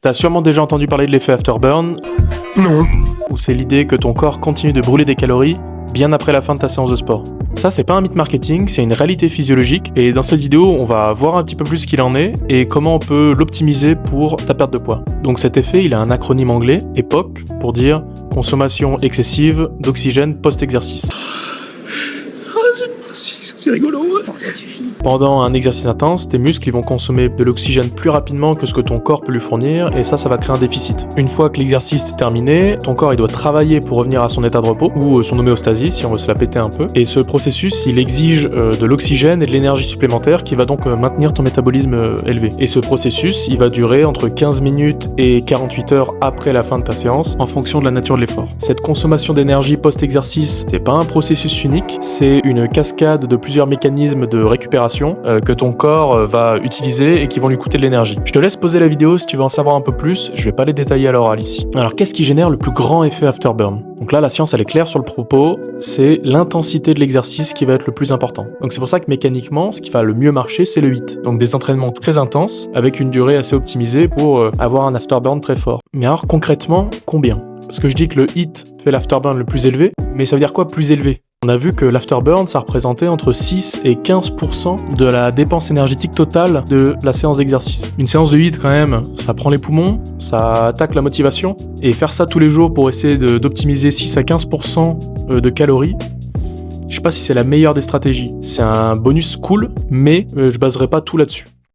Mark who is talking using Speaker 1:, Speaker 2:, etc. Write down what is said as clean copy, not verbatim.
Speaker 1: T'as sûrement déjà entendu parler de l'effet afterburn,
Speaker 2: Non.
Speaker 1: où c'est l'idée que ton corps continue de brûler des calories bien après la fin de ta séance de sport. Ça, c'est pas un mythe marketing, c'est une réalité physiologique, et dans cette vidéo, on va voir un petit peu plus ce qu'il en est et comment on peut l'optimiser pour ta perte de poids. Donc cet effet, il a un acronyme anglais, EPOC, pour dire consommation excessive d'oxygène post-exercice.
Speaker 2: C'est rigolo.
Speaker 3: Ça suffit.
Speaker 1: Pendant un exercice intense, tes muscles ils vont consommer de l'oxygène plus rapidement que ce que ton corps peut lui fournir, et ça va créer un déficit. Une fois que l'exercice est terminé, ton corps il doit travailler pour revenir à son état de repos, ou son homéostasie si on veut se la péter un peu, et ce processus il exige de l'oxygène et de l'énergie supplémentaire qui va donc maintenir ton métabolisme élevé. Et ce processus il va durer entre 15 minutes et 48 heures après la fin de ta séance, en fonction de la nature de l'effort. Cette consommation d'énergie post-exercice, c'est pas un processus unique, c'est une cascade de plusieurs mécanismes de récupération que ton corps va utiliser et qui vont lui coûter de l'énergie. Je te laisse poser la vidéo si tu veux en savoir un peu plus, je vais pas les détailler à l'oral ici. Alors qu'est-ce qui génère le plus grand effet afterburn ? Donc là la science elle est claire sur le propos, c'est l'intensité de l'exercice qui va être le plus important. Donc c'est pour ça que mécaniquement ce qui va le mieux marcher c'est le HIIT. Donc des entraînements très intenses avec une durée assez optimisée pour avoir un afterburn très fort. Mais alors concrètement combien ? Parce que je dis que le HIIT fait l'afterburn le plus élevé, mais ça veut dire quoi plus élevé ? On a vu que l'afterburn, ça représentait entre 6 et 15% de la dépense énergétique totale de la séance d'exercice. Une séance de HIIT, quand même, ça prend les poumons, ça attaque la motivation, et faire ça tous les jours pour essayer d'optimiser 6 à 15% de calories, je sais pas si c'est la meilleure des stratégies. C'est un bonus cool, mais je baserai pas tout là-dessus.